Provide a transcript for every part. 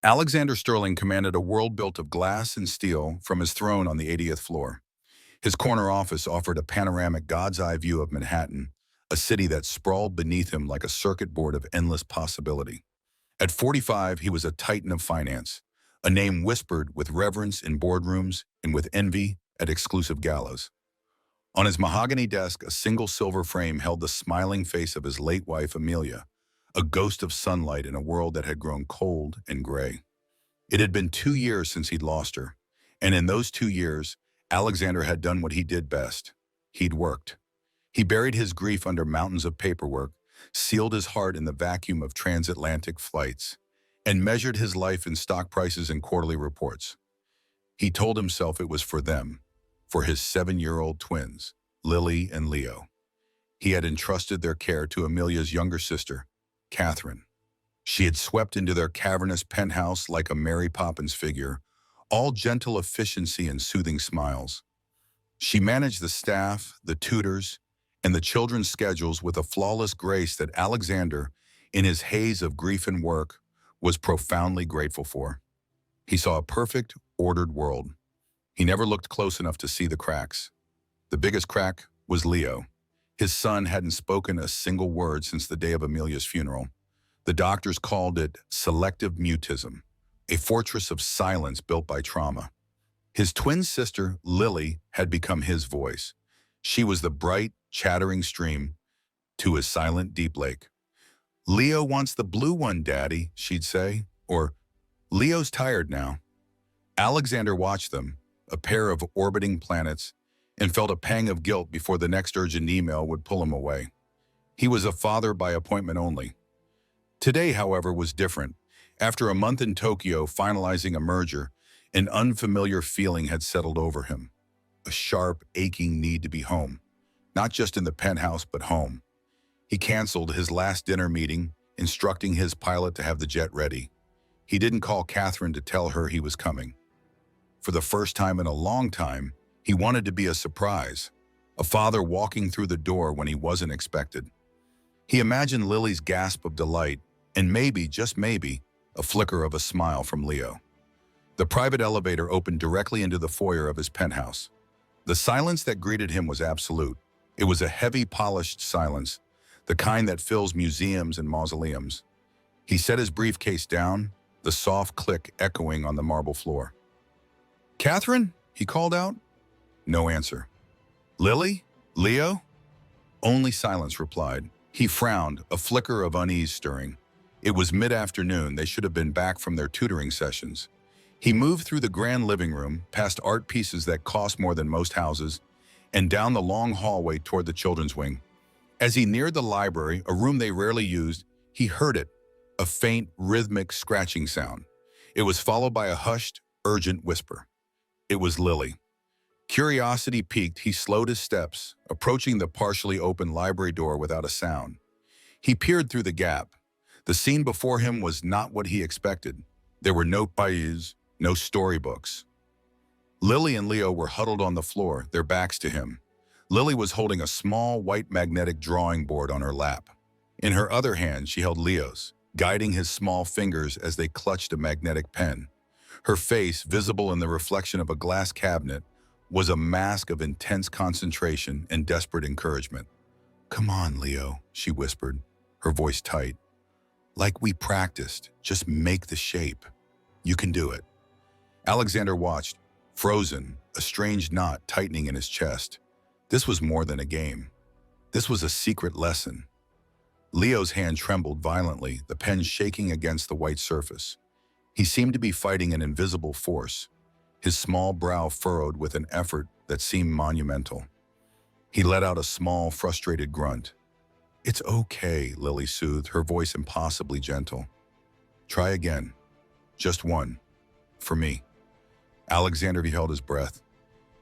Alexander Sterling commanded a world built of glass and steel from his throne on the 80th floor. His corner office offered a panoramic God's-eye view of Manhattan, a city that sprawled beneath him like a circuit board of endless possibility. At 45, he was a titan of finance, a name whispered with reverence in boardrooms and with envy at exclusive galas. On his mahogany desk, a single silver frame held the smiling face of his late wife, Amelia, a ghost of sunlight in a world that had grown cold and gray. It had been 2 years since he'd lost her, and in those 2 years, Alexander had done what he did best. He'd worked. He buried his grief under mountains of paperwork, sealed his heart in the vacuum of transatlantic flights, and measured his life in stock prices and quarterly reports. He told himself it was for them, for his 7-year-old twins, Lily and Leo. He had entrusted their care to Amelia's younger sister, Catherine. She had swept into their cavernous penthouse like a Mary Poppins figure, all gentle efficiency and soothing smiles. She managed the staff, the tutors, and the children's schedules with a flawless grace that Alexander, in his haze of grief and work, was profoundly grateful for. He saw a perfect, ordered world. He never looked close enough to see the cracks. The biggest crack was Leo. His son hadn't spoken a single word since the day of Amelia's funeral. The doctors called it selective mutism, a fortress of silence built by trauma. His twin sister, Lily, had become his voice. She was the bright, chattering stream to his silent, deep lake. "Leo wants the blue one, Daddy," she'd say, or "Leo's tired now." Alexander watched them, a pair of orbiting planets, and felt a pang of guilt before the next urgent email would pull him away. He was a father by appointment only. Today, however, was different. After a month in Tokyo finalizing a merger, an unfamiliar feeling had settled over him. A sharp, aching need to be home. Not just in the penthouse, but home. He canceled his last dinner meeting, instructing his pilot to have the jet ready. He didn't call Catherine to tell her he was coming. For the first time in a long time, he wanted to be a surprise, a father walking through the door when he wasn't expected. He imagined Lily's gasp of delight, and maybe, just maybe, a flicker of a smile from Leo. The private elevator opened directly into the foyer of his penthouse. The silence that greeted him was absolute. It was a heavy, polished silence, the kind that fills museums and mausoleums. He set his briefcase down, the soft click echoing on the marble floor. "Catherine?" he called out. No answer. "Lily? Leo?" Only silence replied. He frowned, a flicker of unease stirring. It was mid-afternoon. They should have been back from their tutoring sessions. He moved through the grand living room, past art pieces that cost more than most houses, and down the long hallway toward the children's wing. As he neared the library, a room they rarely used, he heard it, a faint, rhythmic scratching sound. It was followed by a hushed, urgent whisper. It was Lily. Curiosity piqued, he slowed his steps, approaching the partially open library door without a sound. He peered through the gap. The scene before him was not what he expected. There were no pages, no storybooks. Lily and Leo were huddled on the floor, their backs to him. Lily was holding a small, white magnetic drawing board on her lap. In her other hand, she held Leo's, guiding his small fingers as they clutched a magnetic pen. Her face, visible in the reflection of a glass cabinet, was a mask of intense concentration and desperate encouragement. "Come on, Leo," she whispered, her voice tight. "Like we practiced, just make the shape. You can do it." Alexander watched, frozen, a strange knot tightening in his chest. This was more than a game. This was a secret lesson. Leo's hand trembled violently, the pen shaking against the white surface. He seemed to be fighting an invisible force, his small brow furrowed with an effort that seemed monumental. He let out a small, frustrated grunt. "It's okay," Lily soothed, her voice impossibly gentle. "Try again. Just one. For me." Alexander held his breath.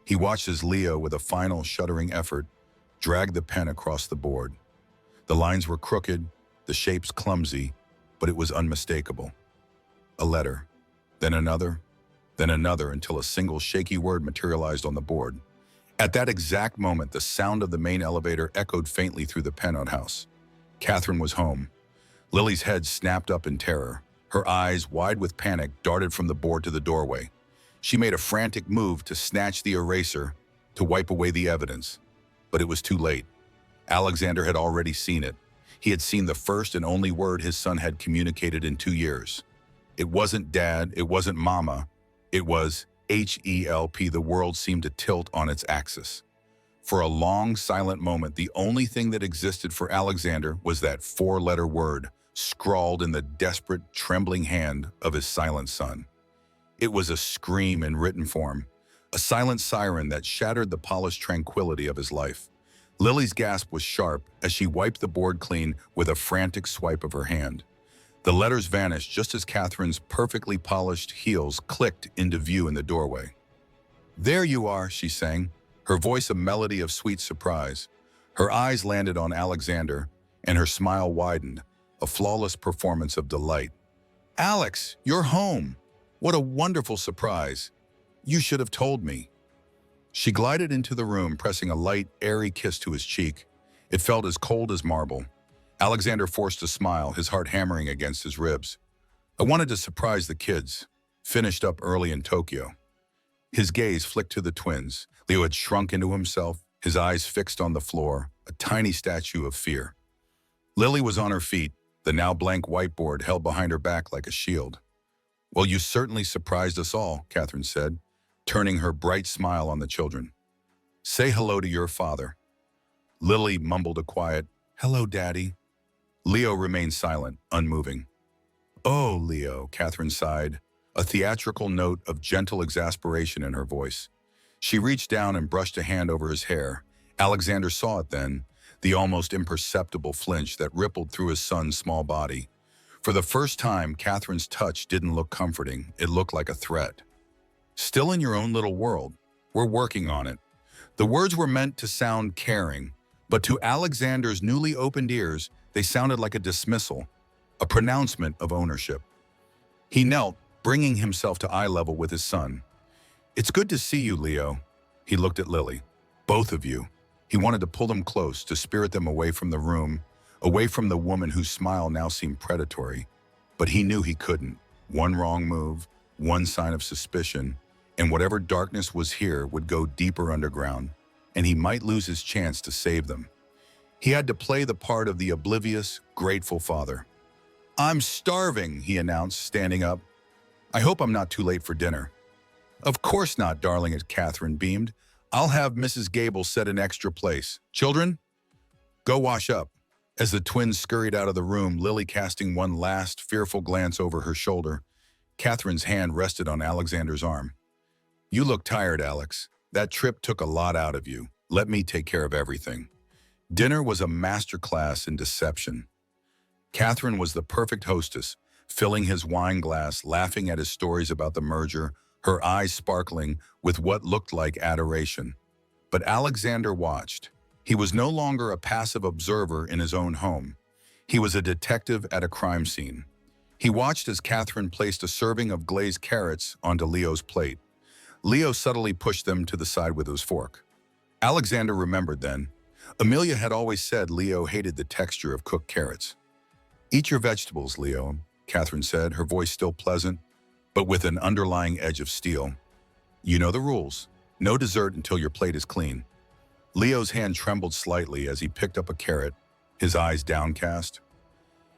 He watched as Leo, with a final, shuddering effort, dragged the pen across the board. The lines were crooked, the shapes clumsy, but it was unmistakable. A letter, then another, until a single shaky word materialized on the board. At that exact moment, the sound of the main elevator echoed faintly through the penthouse. Catherine was home. Lily's head snapped up in terror. Her eyes, wide with panic, darted from the board to the doorway. She made a frantic move to snatch the eraser, to wipe away the evidence. But it was too late. Alexander had already seen it. He had seen the first and only word his son had communicated in 2 years. It wasn't Dad, it wasn't Mama. It was HELP. The world seemed to tilt on its axis. For a long, silent moment, the only thing that existed for Alexander was that 4-letter word, scrawled in the desperate, trembling hand of his silent son. It was a scream in written form, a silent siren that shattered the polished tranquility of his life. Lily's gasp was sharp as she wiped the board clean with a frantic swipe of her hand. The letters vanished just as Catherine's perfectly polished heels clicked into view in the doorway. "There you are," she sang, her voice a melody of sweet surprise. Her eyes landed on Alexander, and her smile widened, a flawless performance of delight. "Alex, you're home! What a wonderful surprise! You should have told me." She glided into the room, pressing a light, airy kiss to his cheek. It felt as cold as marble. Alexander forced a smile, his heart hammering against his ribs. "I wanted to surprise the kids. Finished up early in Tokyo." His gaze flicked to the twins. Leo had shrunk into himself, his eyes fixed on the floor, a tiny statue of fear. Lily was on her feet, the now blank whiteboard held behind her back like a shield. "Well, you certainly surprised us all," Catherine said, turning her bright smile on the children. "Say hello to your father." Lily mumbled a quiet, "Hello, Daddy." Leo remained silent, unmoving. "Oh, Leo," Catherine sighed, a theatrical note of gentle exasperation in her voice. She reached down and brushed a hand over his hair. Alexander saw it then, the almost imperceptible flinch that rippled through his son's small body. For the first time, Catherine's touch didn't look comforting, it looked like a threat. "Still in your own little world. We're working on it." The words were meant to sound caring, but to Alexander's newly opened ears, they sounded like a dismissal, a pronouncement of ownership. He knelt, bringing himself to eye level with his son. "It's good to see you, Leo." He looked at Lily. "Both of you." He wanted to pull them close, to spirit them away from the room, away from the woman whose smile now seemed predatory. But he knew he couldn't. One wrong move, one sign of suspicion, and whatever darkness was here would go deeper underground, and he might lose his chance to save them. He had to play the part of the oblivious, grateful father. "I'm starving," he announced, standing up. "I hope I'm not too late for dinner." "Of course not, darling," as Catherine beamed. "I'll have Mrs. Gable set an extra place. Children, go wash up." As the twins scurried out of the room, Lily casting one last, fearful glance over her shoulder, Catherine's hand rested on Alexander's arm. "You look tired, Alex. That trip took a lot out of you. Let me take care of everything." Dinner was a masterclass in deception. Catherine was the perfect hostess, filling his wine glass, laughing at his stories about the merger, her eyes sparkling with what looked like adoration. But Alexander watched. He was no longer a passive observer in his own home. He was a detective at a crime scene. He watched as Catherine placed a serving of glazed carrots onto Leo's plate. Leo subtly pushed them to the side with his fork. Alexander remembered then. Amelia had always said Leo hated the texture of cooked carrots. "Eat your vegetables, Leo," Catherine said, her voice still pleasant, but with an underlying edge of steel. "You know the rules. No dessert until your plate is clean." Leo's hand trembled slightly as he picked up a carrot, his eyes downcast.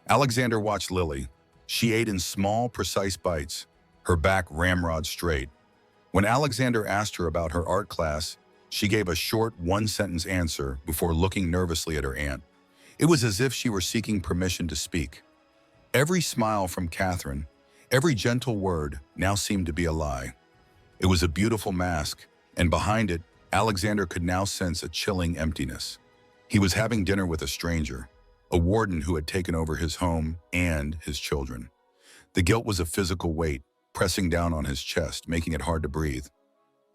Alexander watched Lily. She ate in small, precise bites, her back ramrod straight. When Alexander asked her about her art class, she gave a short, one-sentence answer before looking nervously at her aunt. It was as if she were seeking permission to speak. Every smile from Catherine, every gentle word now seemed to be a lie. It was a beautiful mask, and behind it, Alexander could now sense a chilling emptiness. He was having dinner with a stranger, a warden who had taken over his home and his children. The guilt was a physical weight, pressing down on his chest, making it hard to breathe.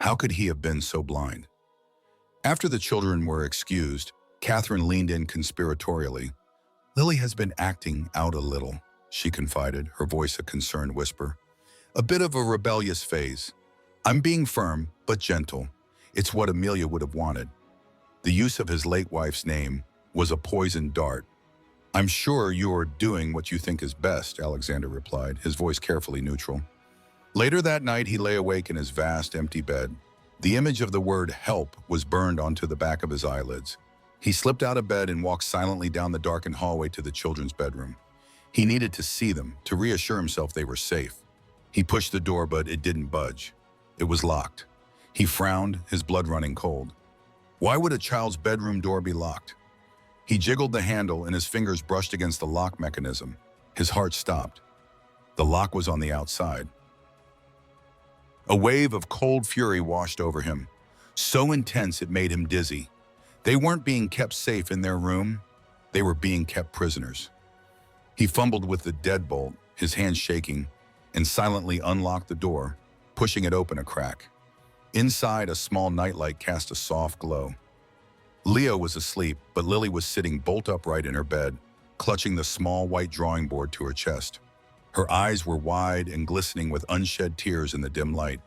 How could he have been so blind? After the children were excused, Catherine leaned in conspiratorially. "Lily has been acting out a little," she confided, her voice a concerned whisper. "A bit of a rebellious phase. I'm being firm, but gentle. It's what Amelia would have wanted." The use of his late wife's name was a poisoned dart. "I'm sure you're doing what you think is best," Alexander replied, his voice carefully neutral. Later that night, he lay awake in his vast, empty bed. The image of the word help was burned onto the back of his eyelids. He slipped out of bed and walked silently down the darkened hallway to the children's bedroom. He needed to see them, to reassure himself they were safe. He pushed the door, but it didn't budge. It was locked. He frowned, his blood running cold. Why would a child's bedroom door be locked? He jiggled the handle and his fingers brushed against the lock mechanism. His heart stopped. The lock was on the outside. A wave of cold fury washed over him, so intense it made him dizzy. They weren't being kept safe in their room. They were being kept prisoners. He fumbled with the deadbolt, his hands shaking, and silently unlocked the door, pushing it open a crack. Inside, a small nightlight cast a soft glow. Leo was asleep, but Lily was sitting bolt upright in her bed, clutching the small white drawing board to her chest. Her eyes were wide and glistening with unshed tears in the dim light.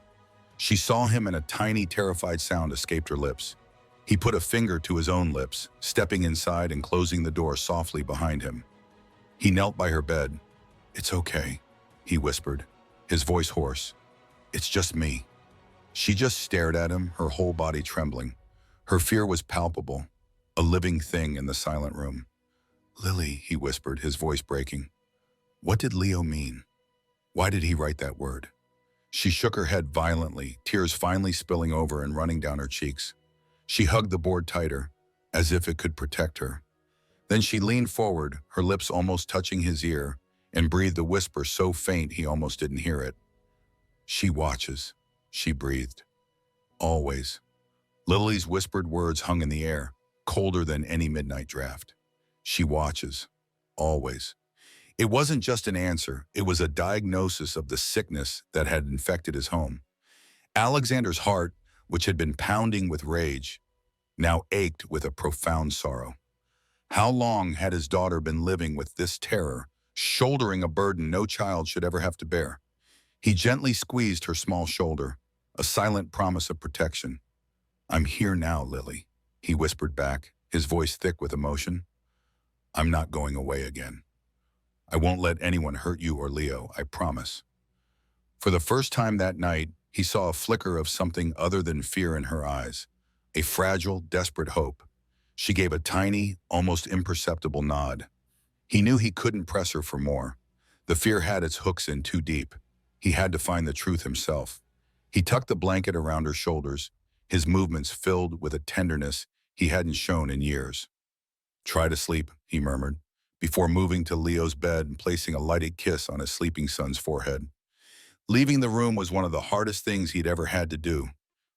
She saw him and a tiny, terrified sound escaped her lips. He put a finger to his own lips, stepping inside and closing the door softly behind him. He knelt by her bed. "It's okay," he whispered, his voice hoarse. "It's just me." She just stared at him, her whole body trembling. Her fear was palpable, a living thing in the silent room. "Lily," he whispered, his voice breaking. What did Leo mean? Why did he write that word? She shook her head violently, tears finally spilling over and running down her cheeks. She hugged the board tighter, as if it could protect her. Then she leaned forward, her lips almost touching his ear, and breathed a whisper so faint he almost didn't hear it. "She watches," she breathed. "Always." Lily's whispered words hung in the air, colder than any midnight draft. "She watches. Always." It wasn't just an answer, it was a diagnosis of the sickness that had infected his home. Alexander's heart, which had been pounding with rage, now ached with a profound sorrow. How long had his daughter been living with this terror, shouldering a burden no child should ever have to bear? He gently squeezed her small shoulder, a silent promise of protection. "I'm here now, Lily," he whispered back, his voice thick with emotion. "I'm not going away again. I won't let anyone hurt you or Leo, I promise." For the first time that night, he saw a flicker of something other than fear in her eyes, a fragile, desperate hope. She gave a tiny, almost imperceptible nod. He knew he couldn't press her for more. The fear had its hooks in too deep. He had to find the truth himself. He tucked the blanket around her shoulders, his movements filled with a tenderness he hadn't shown in years. "Try to sleep," he murmured, before moving to Leo's bed and placing a lighted kiss on his sleeping son's forehead. Leaving the room was one of the hardest things he'd ever had to do.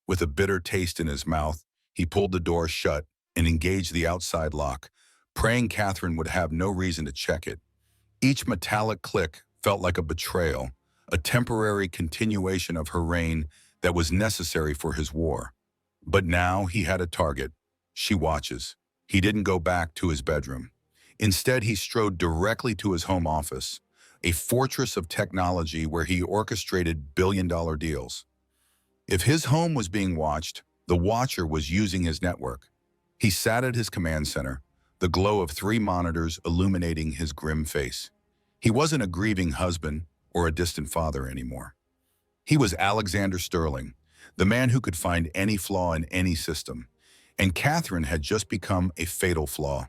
With a bitter taste in his mouth, he pulled the door shut and engaged the outside lock, praying Catherine would have no reason to check it. Each metallic click felt like a betrayal, a temporary continuation of her reign that was necessary for his war. But now he had a target. She watches. He didn't go back to his bedroom. Instead, he strode directly to his home office, a fortress of technology where he orchestrated billion-dollar deals. If his home was being watched, the watcher was using his network. He sat at his command center, the glow of 3 monitors illuminating his grim face. He wasn't a grieving husband or a distant father anymore. He was Alexander Sterling, the man who could find any flaw in any system. And Catherine had just become a fatal flaw.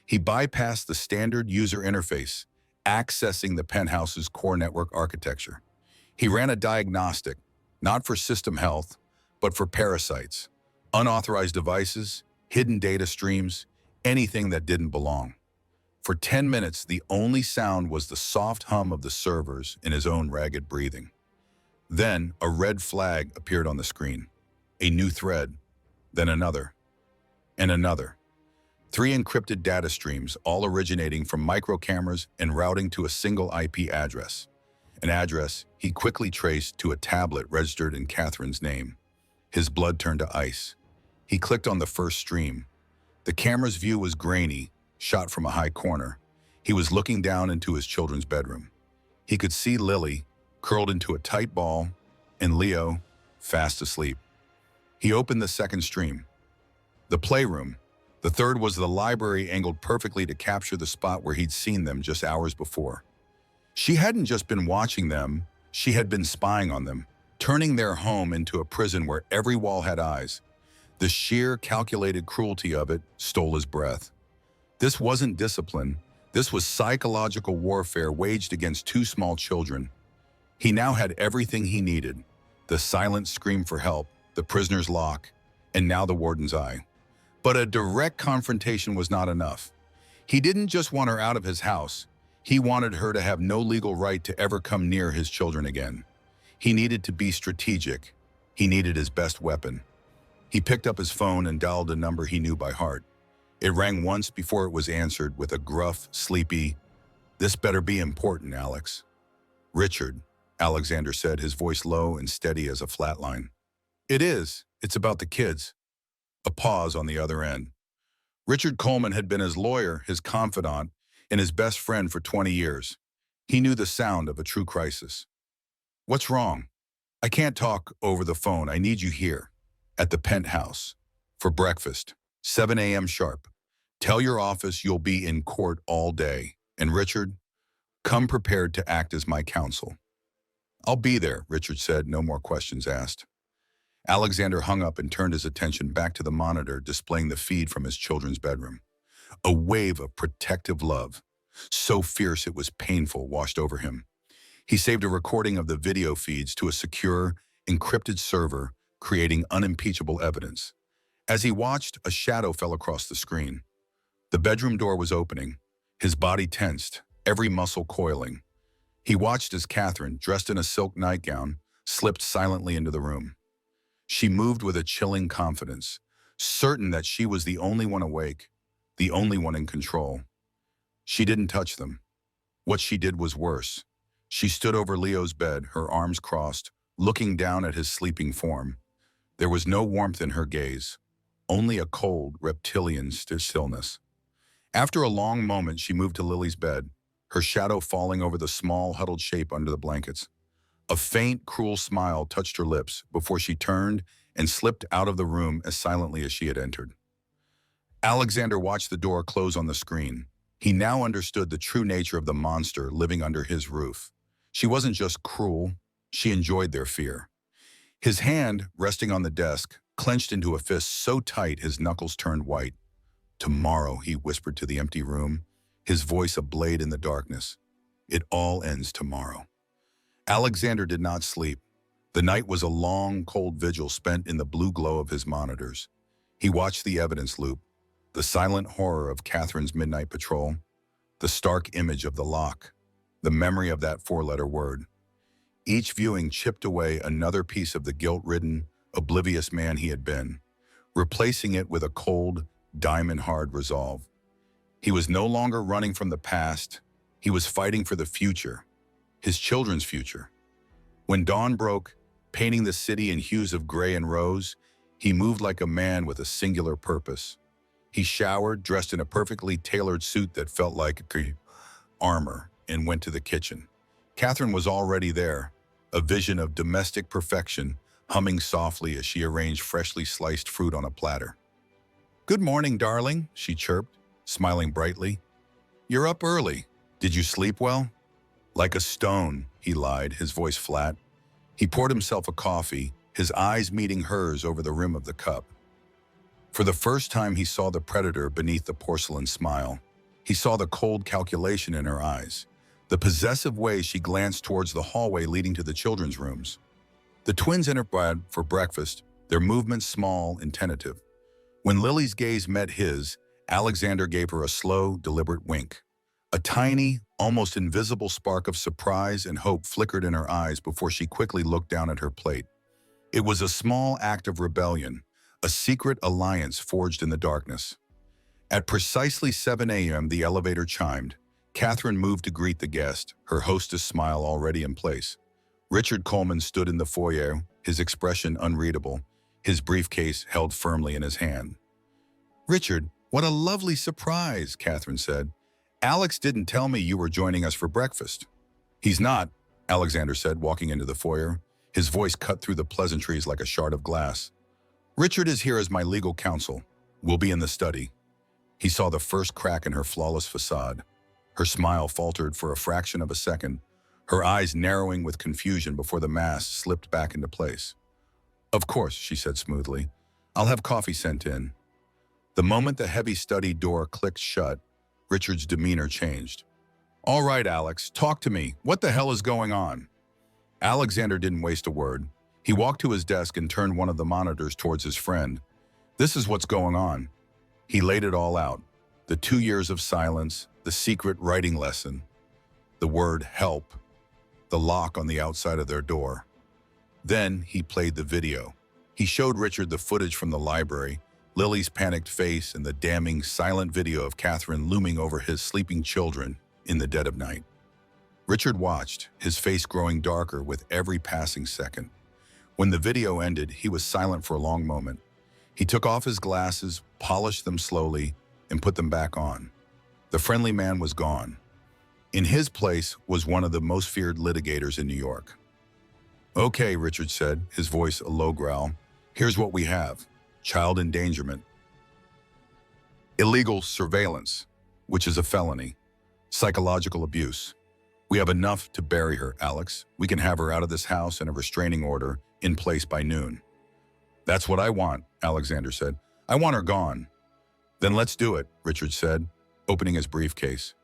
He bypassed the standard user interface, accessing the penthouse's core network architecture. He ran a diagnostic, not for system health, but for parasites, unauthorized devices, hidden data streams, anything that didn't belong. For 10 minutes, the only sound was the soft hum of the servers and his own ragged breathing. Then, a red flag appeared on the screen. A new thread, then another, and another. 3 encrypted data streams, all originating from microcameras and routing to a single IP address. An address he quickly traced to a tablet registered in Catherine's name. His blood turned to ice. He clicked on the first stream. The camera's view was grainy, shot from a high corner. He was looking down into his children's bedroom. He could see Lily, curled into a tight ball, and Leo, fast asleep. He opened the second stream. The playroom, The third was the library, angled perfectly to capture the spot where he'd seen them just hours before. She hadn't just been watching them, she had been spying on them, turning their home into a prison where every wall had eyes. The sheer, calculated cruelty of it stole his breath. This wasn't discipline. This was psychological warfare waged against two small children. He now had everything he needed: the silent scream for help, the prisoner's lock, and now the warden's eye. But a direct confrontation was not enough. He didn't just want her out of his house. He wanted her to have no legal right to ever come near his children again. He needed to be strategic. He needed his best weapon. He picked up his phone and dialed a number he knew by heart. It rang once before it was answered with a gruff, sleepy, "This better be important, Alex." "Richard," Alexander said, his voice low and steady as a flat line. "It is. It's about the kids." A pause on the other end. Richard Coleman had been his lawyer, his confidant, and his best friend for 20 years. He knew the sound of a true crisis. "What's wrong?" "I can't talk over the phone. I need you here, at the penthouse, for breakfast, 7 a.m. sharp. Tell your office you'll be in court all day. And Richard, come prepared to act as my counsel." "I'll be there," Richard said, no more questions asked. Alexander hung up and turned his attention back to the monitor displaying the feed from his children's bedroom. A wave of protective love, so fierce it was painful, washed over him. He saved a recording of the video feeds to a secure, encrypted server, creating unimpeachable evidence. As he watched, a shadow fell across the screen. The bedroom door was opening, his body tensed, every muscle coiling. He watched as Catherine, dressed in a silk nightgown, slipped silently into the room. She moved with a chilling confidence, certain that she was the only one awake, the only one in control. She didn't touch them. What she did was worse. She stood over Leo's bed, her arms crossed, looking down at his sleeping form. There was no warmth in her gaze, only a cold, reptilian stillness. After a long moment, she moved to Lily's bed, her shadow falling over the small, huddled shape under the blankets. A faint, cruel smile touched her lips before she turned and slipped out of the room as silently as she had entered. Alexander watched the door close on the screen. He now understood the true nature of the monster living under his roof. She wasn't just cruel, she enjoyed their fear. His hand, resting on the desk, clenched into a fist so tight his knuckles turned white. "Tomorrow," he whispered to the empty room, his voice ablaze in the darkness. "It all ends tomorrow." Alexander did not sleep. The night was a long, cold vigil spent in the blue glow of his monitors. He watched the evidence loop, the silent horror of Catherine's midnight patrol, the stark image of the lock, the memory of that four-letter word. Each viewing chipped away another piece of the guilt-ridden, oblivious man he had been, replacing it with a cold, diamond-hard resolve. He was no longer running from the past. He was fighting for the future, his children's future. When dawn broke, painting the city in hues of gray and rose, he moved like a man with a singular purpose. He showered, dressed in a perfectly tailored suit that felt like armor, and went to the kitchen. Catherine was already there, a vision of domestic perfection, humming softly as she arranged freshly sliced fruit on a platter. "Good morning, darling," she chirped, smiling brightly. "You're up early. Did you sleep well?" "Like a stone," he lied, his voice flat. He poured himself a coffee, his eyes meeting hers over the rim of the cup. For the first time, he saw the predator beneath the porcelain smile. He saw the cold calculation in her eyes, the possessive way she glanced towards the hallway leading to the children's rooms. The twins entered for breakfast, their movements small and tentative. When Lily's gaze met his, Alexander gave her a slow, deliberate wink. A tiny, almost invisible spark of surprise and hope flickered in her eyes before she quickly looked down at her plate. It was a small act of rebellion, a secret alliance forged in the darkness. At precisely 7 a.m., the elevator chimed. Catherine moved to greet the guest, her hostess smile already in place. Richard Coleman stood in the foyer, his expression unreadable, his briefcase held firmly in his hand. "Richard, what a lovely surprise," Catherine said. "Alex didn't tell me you were joining us for breakfast." "He's not," Alexander said, walking into the foyer. His voice cut through the pleasantries like a shard of glass. "Richard is here as my legal counsel. We'll be in the study." He saw the first crack in her flawless facade. Her smile faltered for a fraction of a second, her eyes narrowing with confusion before the mask slipped back into place. "Of course," she said smoothly. "I'll have coffee sent in." The moment the heavy study door clicked shut, Richard's demeanor changed. "All right, Alex, talk to me. What the hell is going on?" Alexander didn't waste a word. He walked to his desk and turned one of the monitors towards his friend. "This is what's going on." He laid it all out. The 2 years of silence, the secret writing lesson, the word help, the lock on the outside of their door. Then he played the video. He showed Richard the footage from the library, Lily's panicked face and the damning silent video of Catherine looming over his sleeping children in the dead of night. Richard watched, his face growing darker with every passing second. When the video ended, he was silent for a long moment. He took off his glasses, polished them slowly, and put them back on. The friendly man was gone. In his place was one of the most feared litigators in New York. "Okay," Richard said, his voice a low growl. "Here's what we have. Child endangerment. Illegal surveillance, which is a felony. Psychological abuse. We have enough to bury her, Alex. We can have her out of this house and a restraining order in place by noon." "That's what I want," Alexander said. "I want her gone." "Then let's do it," Richard said, opening his briefcase.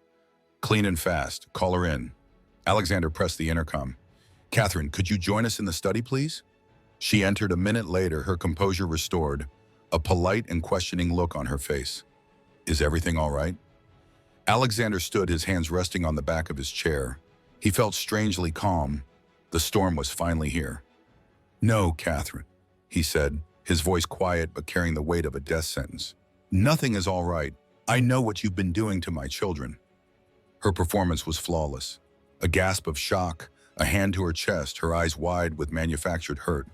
"Clean and fast. Call her in." Alexander pressed the intercom. "Catherine, could you join us in the study, please?" She entered a minute later, her composure restored, a polite and questioning look on her face. "Is everything all right?" Alexander stood, his hands resting on the back of his chair. He felt strangely calm. The storm was finally here. "No, Catherine," he said, his voice quiet but carrying the weight of a death sentence. "Nothing is all right. I know what you've been doing to my children." Her performance was flawless. A gasp of shock, a hand to her chest, her eyes wide with manufactured hurt.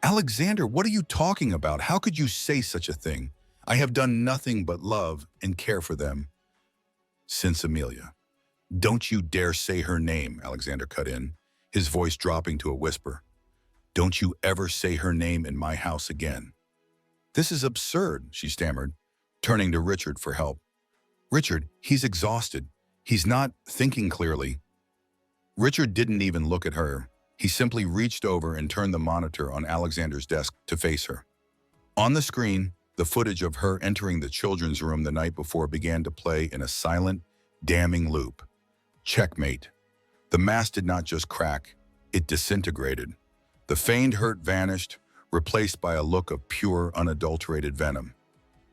"Alexander, what are you talking about? How could you say such a thing? I have done nothing but love and care for them since Amelia." "Don't you dare say her name," Alexander cut in, his voice dropping to a whisper. "Don't you ever say her name in my house again." "This is absurd," she stammered, turning to Richard for help. "Richard, he's exhausted. He's not thinking clearly." Richard didn't even look at her. He simply reached over and turned the monitor on Alexander's desk to face her. On the screen, the footage of her entering the children's room the night before began to play in a silent, damning loop. Checkmate. The mask did not just crack, it disintegrated. The feigned hurt vanished, replaced by a look of pure, unadulterated venom.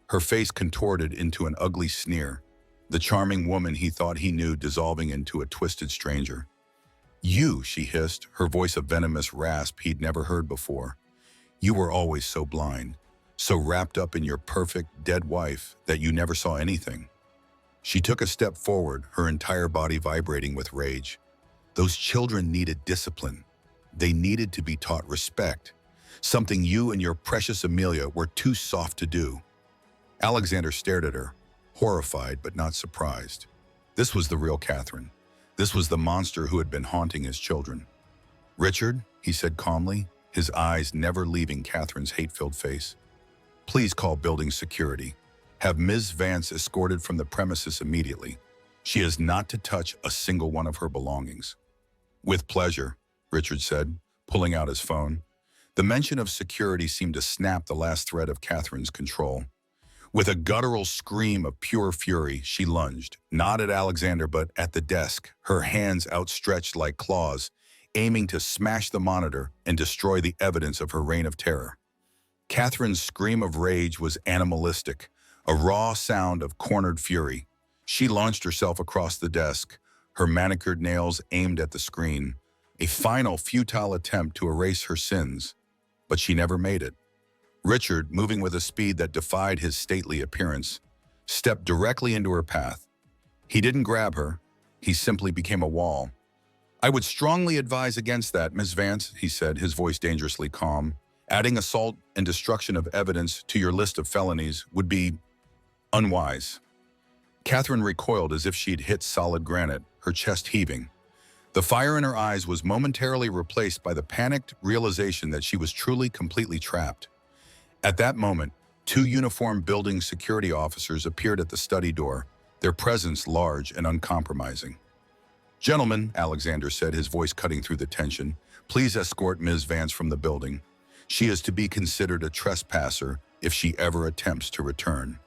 Her face contorted into an ugly sneer, the charming woman he thought he knew dissolving into a twisted stranger. "You," she hissed, her voice a venomous rasp he'd never heard before. "You were always so blind, so wrapped up in your perfect, dead wife that you never saw anything." She took a step forward, her entire body vibrating with rage. "Those children needed discipline. They needed to be taught respect, something you and your precious Amelia were too soft to do." Alexander stared at her, horrified but not surprised. This was the real Catherine. This was the monster who had been haunting his children. "Richard," he said calmly, his eyes never leaving Catherine's hate-filled face. "Please call building security. Have Ms. Vance escorted from the premises immediately. She is not to touch a single one of her belongings." "With pleasure," Richard said, pulling out his phone. The mention of security seemed to snap the last thread of Catherine's control. With a guttural scream of pure fury, she lunged, not at Alexander but at the desk, her hands outstretched like claws, aiming to smash the monitor and destroy the evidence of her reign of terror. Catherine's scream of rage was animalistic, a raw sound of cornered fury. She launched herself across the desk, her manicured nails aimed at the screen, a final futile attempt to erase her sins, but she never made it. Richard, moving with a speed that defied his stately appearance, stepped directly into her path. He didn't grab her, he simply became a wall. "I would strongly advise against that, Miss Vance," he said, his voice dangerously calm. "Adding assault and destruction of evidence to your list of felonies would be unwise." Catherine recoiled as if she'd hit solid granite, her chest heaving. The fire in her eyes was momentarily replaced by the panicked realization that she was truly completely trapped. At that moment, Two uniformed building security officers appeared at the study door, their presence large and uncompromising. "Gentlemen," Alexander said, his voice cutting through the tension, "please escort Ms. Vance from the building. She is to be considered a trespasser if she ever attempts to return."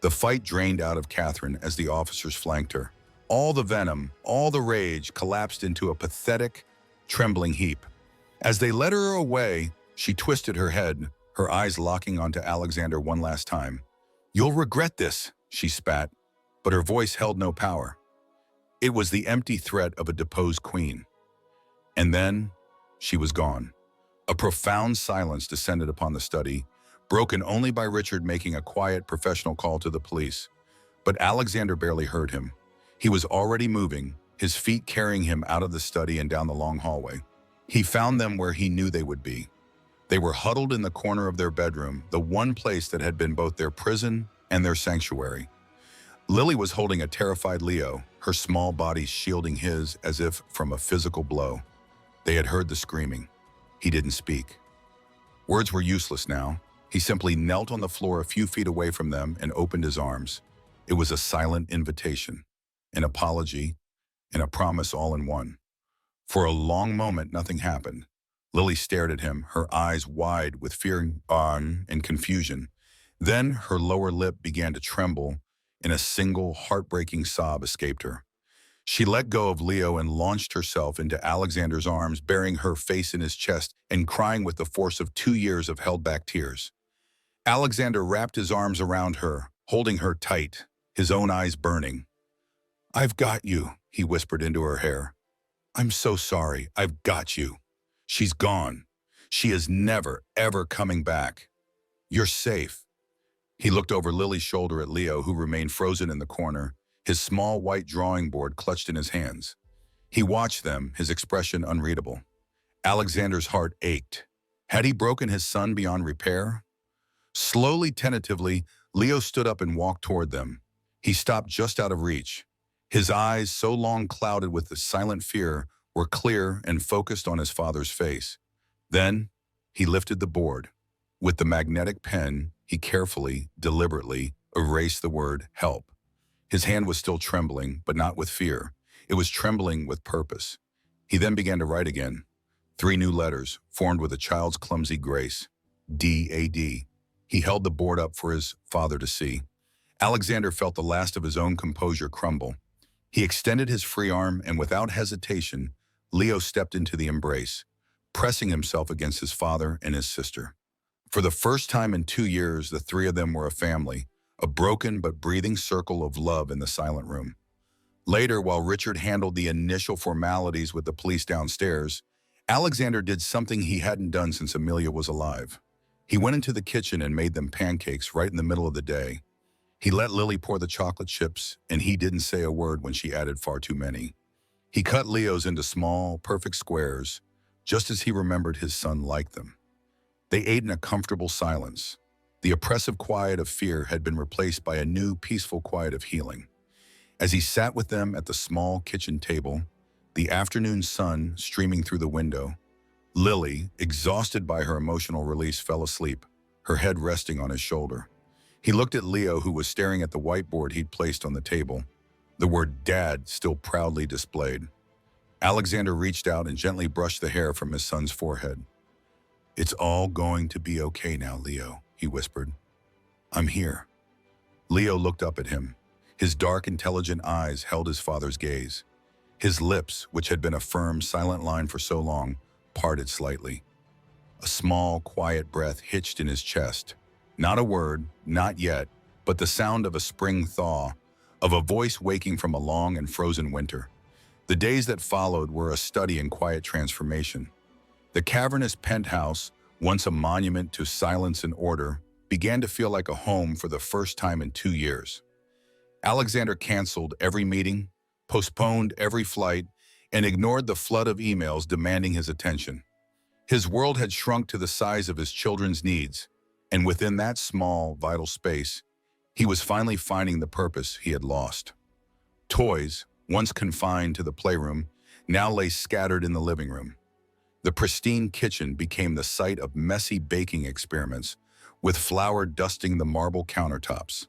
The fight drained out of Catherine as the officers flanked her. All the venom, all the rage collapsed into a pathetic, trembling heap. As they led her away, she twisted her head, her eyes locking onto Alexander one last time. "You'll regret this," she spat, but her voice held no power. It was the empty threat of a deposed queen. And then, she was gone. A profound silence descended upon the study, broken only by Richard making a quiet professional call to the police. But Alexander barely heard him. He was already moving, his feet carrying him out of the study and down the long hallway. He found them where he knew they would be. They were huddled in the corner of their bedroom, the one place that had been both their prison and their sanctuary. Lily was holding a terrified Leo, her small body shielding his as if from a physical blow. They had heard the screaming. He didn't speak. Words were useless now. He simply knelt on the floor a few feet away from them and opened his arms. It was a silent invitation, an apology, and a promise all in one. For a long moment, nothing happened. Lily stared at him, her eyes wide with fear and confusion. Then her lower lip began to tremble, and a single heartbreaking sob escaped her. She let go of Leo and launched herself into Alexander's arms, burying her face in his chest and crying with the force of 2 years of held-back tears. Alexander wrapped his arms around her, holding her tight, his own eyes burning. "I've got you," he whispered into her hair. "I'm so sorry. I've got you. She's gone. She is never, ever coming back. You're safe." He looked over Lily's shoulder at Leo, who remained frozen in the corner, his small white drawing board clutched in his hands. He watched them, his expression unreadable. Alexander's heart ached. Had he broken his son beyond repair? Slowly, tentatively, Leo stood up and walked toward them. He stopped just out of reach. His eyes, so long clouded with the silent fear, were clear and focused on his father's face. Then, he lifted the board. With the magnetic pen, he carefully, deliberately, erased the word "help." His hand was still trembling, but not with fear. It was trembling with purpose. He then began to write again. 3 new letters, formed with a child's clumsy grace. D-A-D. He held the board up for his father to see. Alexander felt the last of his own composure crumble. He extended his free arm, and without hesitation, Leo stepped into the embrace, pressing himself against his father and his sister. For the first time in 2 years, the 3 of them were a family, a broken but breathing circle of love in the silent room. Later, while Richard handled the initial formalities with the police downstairs, Alexander did something he hadn't done since Amelia was alive. He went into the kitchen and made them pancakes right in the middle of the day. He let Lily pour the chocolate chips, and he didn't say a word when she added far too many. He cut Leo's into small, perfect squares, just as he remembered his son liked them. They ate in a comfortable silence. The oppressive quiet of fear had been replaced by a new, peaceful quiet of healing. As he sat with them at the small kitchen table, the afternoon sun streaming through the window, Lily, exhausted by her emotional release, fell asleep, her head resting on his shoulder. He looked at Leo, who was staring at the whiteboard he'd placed on the table, the word "Dad" still proudly displayed. Alexander reached out and gently brushed the hair from his son's forehead. "It's all going to be okay now, Leo," he whispered. "I'm here." Leo looked up at him. His dark, intelligent eyes held his father's gaze. His lips, which had been a firm, silent line for so long, parted slightly. A small, quiet breath hitched in his chest. Not a word, not yet, but the sound of a spring thaw, of a voice waking from a long and frozen winter. The days that followed were a study in quiet transformation. The cavernous penthouse, once a monument to silence and order, began to feel like a home for the first time in 2 years. Alexander canceled every meeting, postponed every flight, and ignored the flood of emails demanding his attention. His world had shrunk to the size of his children's needs, and within that small, vital space, he was finally finding the purpose he had lost. Toys, once confined to the playroom, now lay scattered in the living room. The pristine kitchen became the site of messy baking experiments, with flour dusting the marble countertops.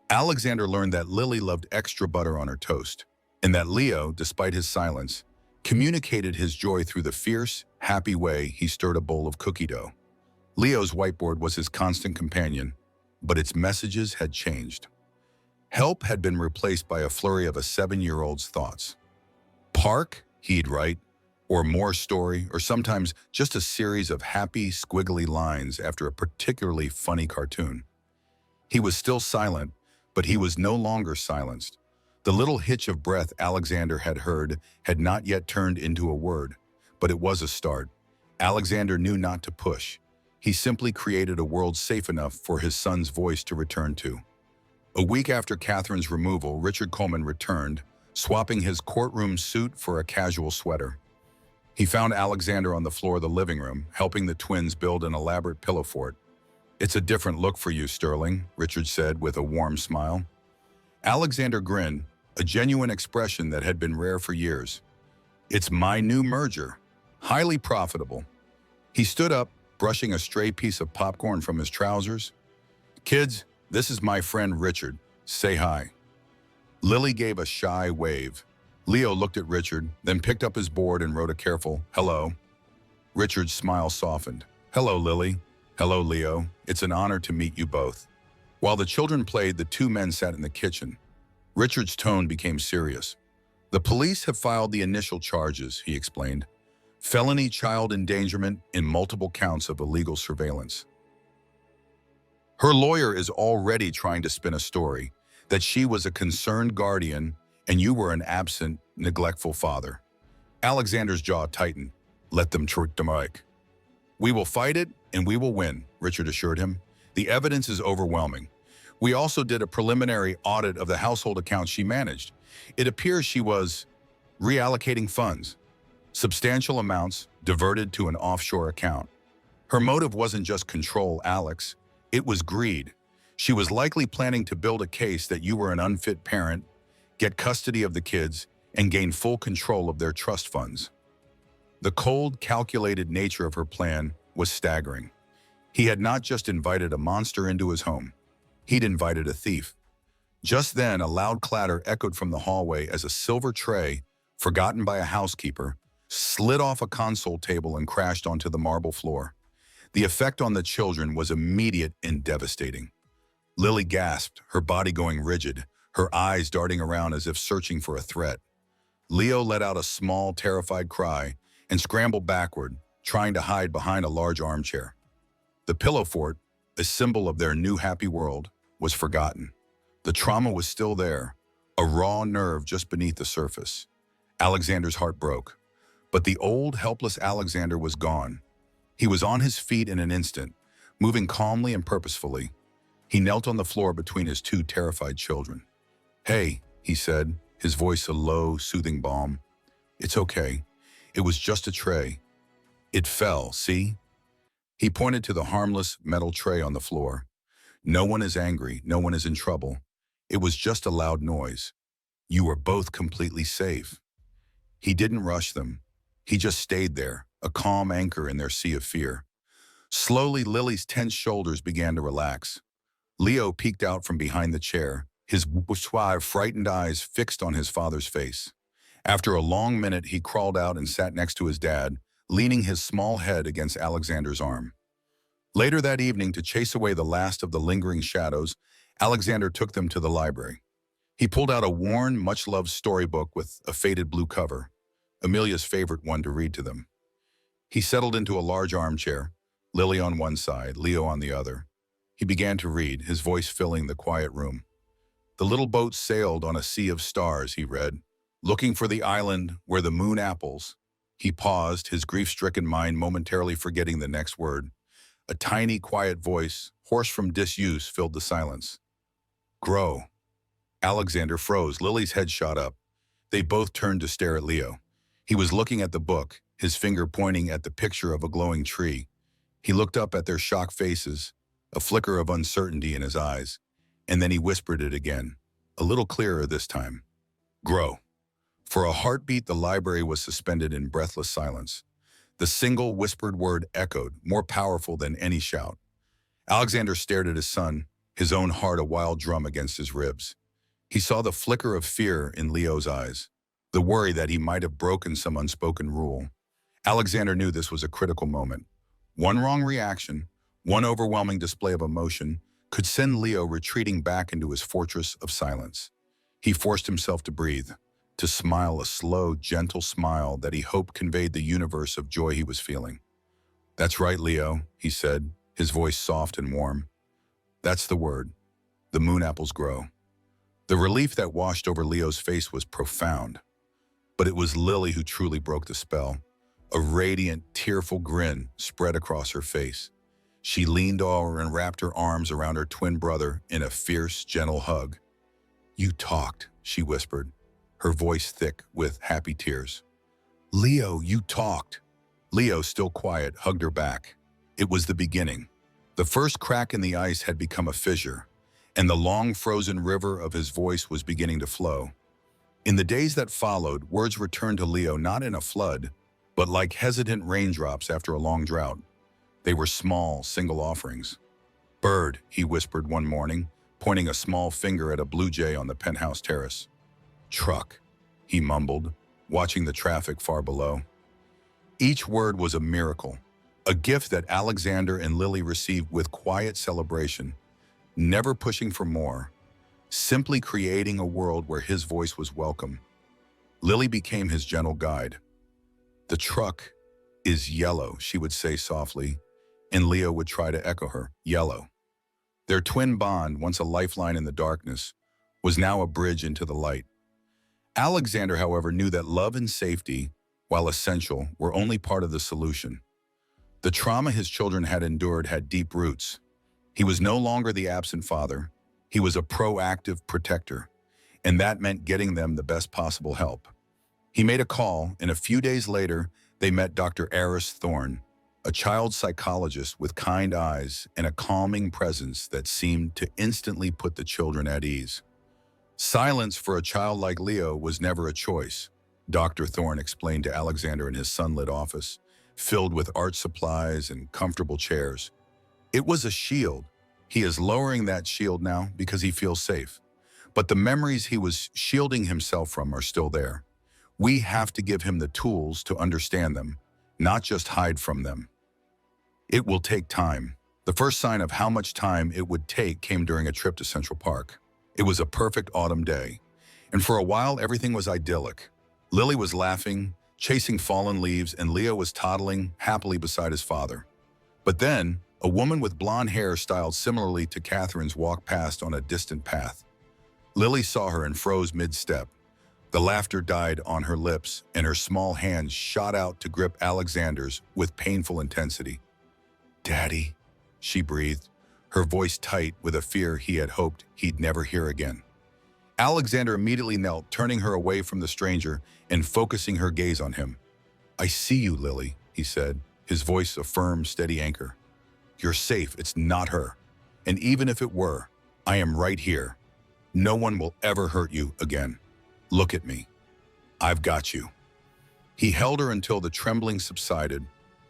Alexander learned that Lily loved extra butter on her toast, and that Leo, despite his silence, communicated his joy through the fierce, happy way he stirred a bowl of cookie dough. Leo's whiteboard was his constant companion, but its messages had changed. Help had been replaced by a flurry of a 7-year-old's thoughts. Park, he'd write, or more story, or sometimes just a series of happy, squiggly lines after a particularly funny cartoon. He was still silent, but he was no longer silenced. The little hitch of breath Alexander had heard had not yet turned into a word, but it was a start. Alexander knew not to push. He simply created a world safe enough for his son's voice to return to. A week after Catherine's removal, Richard Coleman returned, swapping his courtroom suit for a casual sweater. He found Alexander on the floor of the living room, helping the twins build an elaborate pillow fort. "It's a different look for you, Sterling," Richard said with a warm smile. Alexander grinned, a genuine expression that had been rare for years. "It's my new merger. Highly profitable." He stood up, brushing a stray piece of popcorn from his trousers. "Kids, this is my friend Richard. Say hi." Lily gave a shy wave. Leo looked at Richard, then picked up his board and wrote a careful, "Hello." Richard's smile softened. "Hello, Lily. Hello, Leo. It's an honor to meet you both." While the children played, the two men sat in the kitchen. Richard's tone became serious. "The police have filed the initial charges," he explained. "Felony child endangerment in multiple counts of illegal surveillance." Her lawyer is already trying to spin a story that she was a concerned guardian and you were an absent, neglectful father. Alexander's jaw tightened. "Let them trick the mic." "We will fight it, and we will win," Richard assured him. "The evidence is overwhelming. We also did a preliminary audit of the household accounts she managed. It appears she was reallocating funds, substantial amounts diverted to an offshore account. Her motive wasn't just control, Alex. It was greed. She was likely planning to build a case that you were an unfit parent, get custody of the kids, and gain full control of their trust funds." The cold, calculated nature of her plan was staggering. He had not just invited a monster into his home. He'd invited a thief. Just then, a loud clatter echoed from the hallway as a silver tray, forgotten by a housekeeper, slid off a console table and crashed onto the marble floor. The effect on the children was immediate and devastating. Lily gasped, her body going rigid, her eyes darting around as if searching for a threat. Leo let out a small, terrified cry and scrambled backward, trying to hide behind a large armchair. The pillow fort, a symbol of their new happy world, was forgotten. The trauma was still there, a raw nerve just beneath the surface. Alexander's heart broke. But the old, helpless Alexander was gone. He was on his feet in an instant, moving calmly and purposefully. He knelt on the floor between his two terrified children. "Hey," he said, his voice a low, soothing balm. "It's okay. It was just a tray. It fell, see?" He pointed to the harmless metal tray on the floor. "No one is angry. No one is in trouble. It was just a loud noise. You were both completely safe." He didn't rush them. He just stayed there, a calm anchor in their sea of fear. Slowly, Lily's tense shoulders began to relax. Leo peeked out from behind the chair, his frightened eyes fixed on his father's face. After a long minute, he crawled out and sat next to his dad, leaning his small head against Alexander's arm. Later that evening, to chase away the last of the lingering shadows, Alexander took them to the library. He pulled out a worn, much-loved storybook with a faded blue cover, Amelia's favorite one to read to them. He settled into a large armchair, Lily on one side, Leo on the other. He began to read, his voice filling the quiet room. "The little boat sailed on a sea of stars," he read, "looking for the island where the moon apples." He paused, his grief-stricken mind momentarily forgetting the next word. A tiny, quiet voice, hoarse from disuse, filled the silence. "Grow." Alexander froze. Lily's head shot up. They both turned to stare at Leo. He was looking at the book, his finger pointing at the picture of a glowing tree. He looked up at their shocked faces, a flicker of uncertainty in his eyes, and then he whispered it again, a little clearer this time. "Grow." For a heartbeat, the library was suspended in breathless silence. The single whispered word echoed, more powerful than any shout. Alexander stared at his son, his own heart a wild drum against his ribs. He saw the flicker of fear in Leo's eyes, the worry that he might have broken some unspoken rule. Alexander knew this was a critical moment. One wrong reaction, one overwhelming display of emotion, could send Leo retreating back into his fortress of silence. He forced himself to breathe, to smile a slow, gentle smile that he hoped conveyed the universe of joy he was feeling. "That's right, Leo," he said, his voice soft and warm. "That's the word. The moon apples grow." The relief that washed over Leo's face was profound. But it was Lily who truly broke the spell. A radiant, tearful grin spread across her face. She leaned over and wrapped her arms around her twin brother in a fierce, gentle hug. "You talked," she whispered, her voice thick with happy tears. "Leo, you talked." Leo, still quiet, hugged her back. It was the beginning. The first crack in the ice had become a fissure, and the long frozen river of his voice was beginning to flow. In the days that followed, words returned to Leo not in a flood, but like hesitant raindrops after a long drought. They were small, single offerings. "Bird," he whispered one morning, pointing a small finger at a blue jay on the penthouse terrace. "Truck," he mumbled, watching the traffic far below. Each word was a miracle, a gift that Alexander and Lily received with quiet celebration, never pushing for more, simply creating a world where his voice was welcome. Lily became his gentle guide. "The truck is yellow," she would say softly, and Leo would try to echo her, "Yellow." Their twin bond, once a lifeline in the darkness, was now a bridge into the light. Alexander, however, knew that love and safety, while essential, were only part of the solution. The trauma his children had endured had deep roots. He was no longer the absent father. He was a proactive protector, and that meant getting them the best possible help. He made a call, and a few days later, they met Dr. Aris Thorne, a child psychologist with kind eyes and a calming presence that seemed to instantly put the children at ease. Silence for a child like Leo was never a choice, Dr. Thorne explained to Alexander in his sunlit office, filled with art supplies and comfortable chairs. It was a shield. He is lowering that shield now because he feels safe. But the memories he was shielding himself from are still there. We have to give him the tools to understand them, not just hide from them. It will take time. The first sign of how much time it would take came during a trip to Central Park. It was a perfect autumn day, and for a while everything was idyllic. Lily was laughing, chasing fallen leaves, and Leo was toddling happily beside his father. But then, a woman with blonde hair styled similarly to Catherine's walked past on a distant path. Lily saw her and froze mid-step. The laughter died on her lips, and her small hands shot out to grip Alexander's with painful intensity. "Daddy," she breathed, her voice tight with a fear he had hoped he'd never hear again. Alexander immediately knelt, turning her away from the stranger and focusing her gaze on him. "I see you, Lily," he said, his voice a firm, steady anchor. "You're safe, it's not her. And even if it were, I am right here. No one will ever hurt you again. Look at me. I've got you." He held her until the trembling subsided,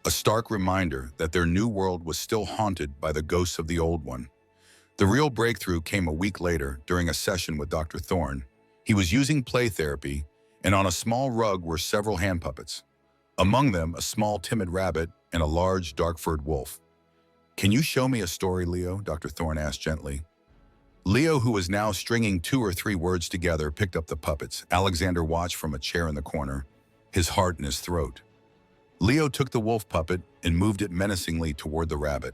a stark reminder that their new world was still haunted by the ghosts of the old one. The real breakthrough came a week later during a session with Dr. Thorne. He was using play therapy, and on a small rug were several hand puppets. Among them, a small timid rabbit and a large dark-furred wolf. "Can you show me a story, Leo?" Dr. Thorne asked gently. Leo, who was now stringing 2 or 3 words together, picked up the puppets. Alexander watched from a chair in the corner, his heart in his throat. Leo took the wolf puppet and moved it menacingly toward the rabbit.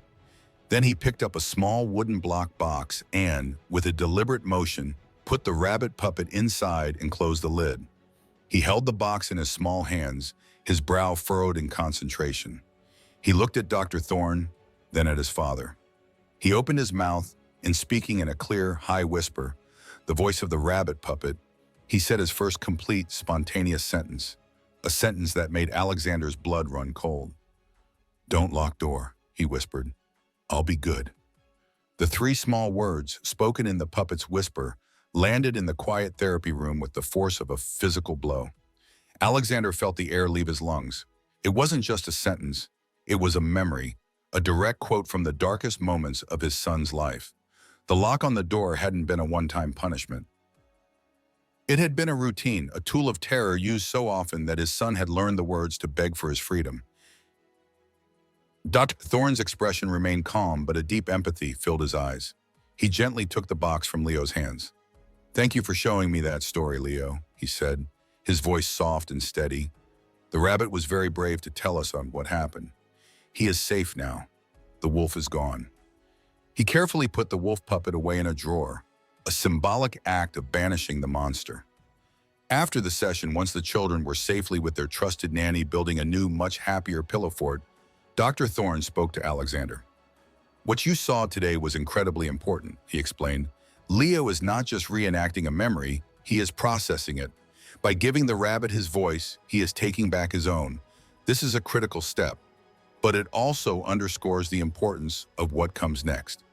Then he picked up a small wooden block box and, with a deliberate motion, put the rabbit puppet inside and closed the lid. He held the box in his small hands, his brow furrowed in concentration. He looked at Dr. Thorne, then at his father. He opened his mouth, and speaking in a clear, high whisper, the voice of the rabbit puppet, he said his first complete, spontaneous sentence, a sentence that made Alexander's blood run cold. "Don't lock door," he whispered. "I'll be good." The 3 small words, spoken in the puppet's whisper, landed in the quiet therapy room with the force of a physical blow. Alexander felt the air leave his lungs. It wasn't just a sentence, it was a memory, a direct quote from the darkest moments of his son's life. The lock on the door hadn't been a one-time punishment. It had been a routine, a tool of terror used so often that his son had learned the words to beg for his freedom. Dr. Thorne's expression remained calm, but a deep empathy filled his eyes. He gently took the box from Leo's hands. "Thank you for showing me that story, Leo," he said, his voice soft and steady. "The rabbit was very brave to tell us on what happened. He is safe now. The wolf is gone." He carefully put the wolf puppet away in a drawer, a symbolic act of banishing the monster. After the session, once the children were safely with their trusted nanny building a new, much happier pillow fort, Dr. Thorne spoke to Alexander. "What you saw today was incredibly important," he explained. "Leo is not just reenacting a memory, he is processing it. By giving the rabbit his voice, he is taking back his own. This is a critical step, but it also underscores the importance of what comes next."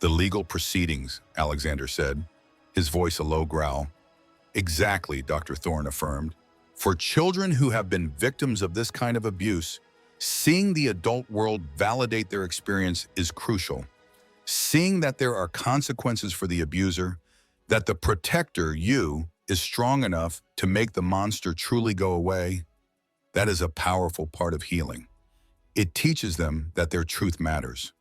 "The legal proceedings," Alexander said, his voice a low growl. "Exactly," Dr. Thorne affirmed. "For children who have been victims of this kind of abuse, seeing the adult world validate their experience is crucial. Seeing that there are consequences for the abuser, that the protector, you, is strong enough to make the monster truly go away, that is a powerful part of healing. It teaches them that their truth matters."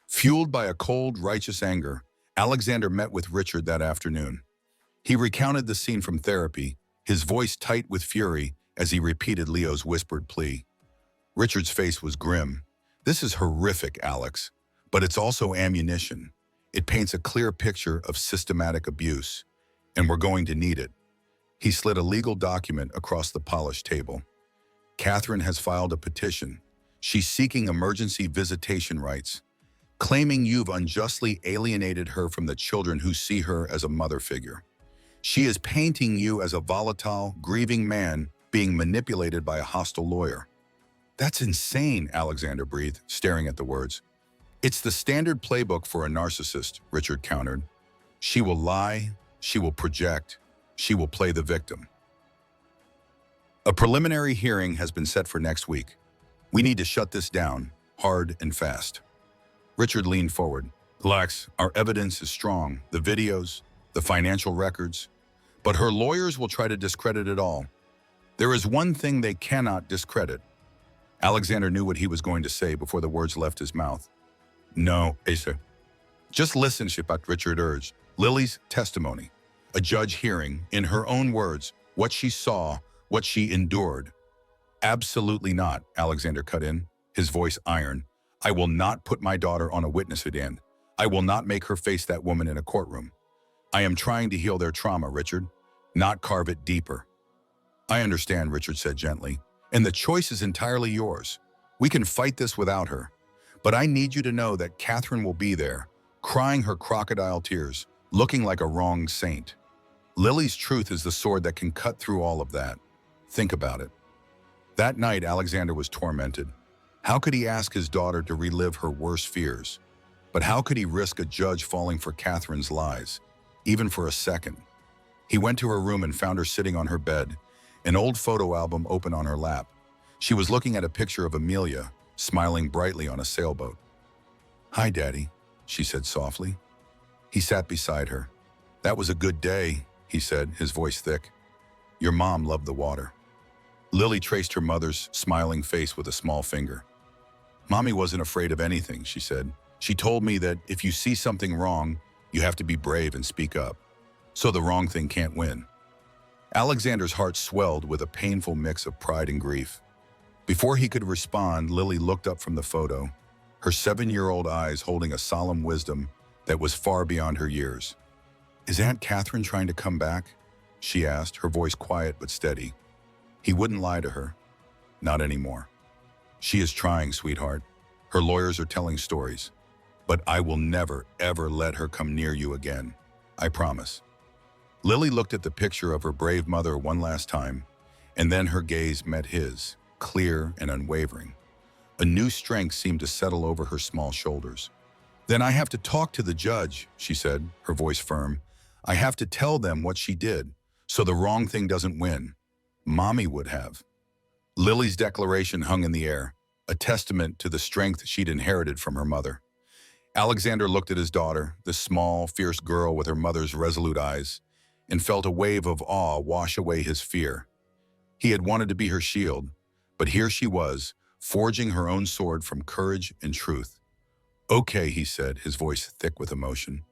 Fueled by a cold, righteous anger, Alexander met with Richard that afternoon. He recounted the scene from therapy, his voice tight with fury as he repeated Leo's whispered plea. Richard's face was grim. "This is horrific, Alex, but it's also ammunition. It paints a clear picture of systematic abuse, and we're going to need it." He slid a legal document across the polished table. "Catherine has filed a petition. She's seeking emergency visitation rights, claiming you've unjustly alienated her from the children who see her as a mother figure. She is painting you as a volatile, grieving man being manipulated by a hostile lawyer." "That's insane," Alexander breathed, staring at the words. "It's the standard playbook for a narcissist," Richard countered. "She will lie, she will project, she will play the victim." A preliminary hearing has been set for next week. "We need to shut this down, hard and fast." Richard leaned forward. "Lex, our evidence is strong, the videos, the financial records, but her lawyers will try to discredit it all. There is one thing they cannot discredit." Alexander knew what he was going to say before the words left his mouth. "No, Asa. Just listen," Richard urged. "Lily's testimony. A judge hearing, in her own words, what she saw, what she endured." "Absolutely not," Alexander cut in, his voice iron. "I will not put my daughter on a witness stand. I will not make her face that woman in a courtroom. I am trying to heal their trauma, Richard, not carve it deeper." "I understand," Richard said gently, "and the choice is entirely yours. We can fight this without her. But I need you to know that Catherine will be there, crying her crocodile tears, looking like a wronged saint. Lily's truth is the sword that can cut through all of that. Think about it." That night, Alexander was tormented. How could he ask his daughter to relive her worst fears? But how could he risk a judge falling for Catherine's lies, even for a second? He went to her room and found her sitting on her bed, an old photo album open on her lap. She was looking at a picture of Amelia, smiling brightly on a sailboat. "Hi, Daddy," she said softly. He sat beside her. "That was a good day," he said, his voice thick. "Your mom loved the water." Lily traced her mother's smiling face with a small finger. "Mommy wasn't afraid of anything," she said. "She told me that if you see something wrong, you have to be brave and speak up. So the wrong thing can't win." Alexander's heart swelled with a painful mix of pride and grief. Before he could respond, Lily looked up from the photo, her 7-year-old eyes holding a solemn wisdom that was far beyond her years. "Is Aunt Catherine trying to come back?" she asked, her voice quiet but steady. He wouldn't lie to her. Not anymore. "She is trying, sweetheart. Her lawyers are telling stories. But I will never, ever let her come near you again. I promise." Lily looked at the picture of her brave mother one last time, and then her gaze met his, clear and unwavering. A new strength seemed to settle over her small shoulders. "Then I have to talk to the judge," she said, her voice firm. "I have to tell them what she did, so the wrong thing doesn't win. Mommy would have." Lily's declaration hung in the air. a testament to the strength she'd inherited from her mother. Alexander looked at his daughter, the small, fierce girl with her mother's resolute eyes, and felt a wave of awe wash away his fear. He had wanted to be her shield, but here she was, forging her own sword from courage and truth. "Okay," he said, his voice thick with emotion.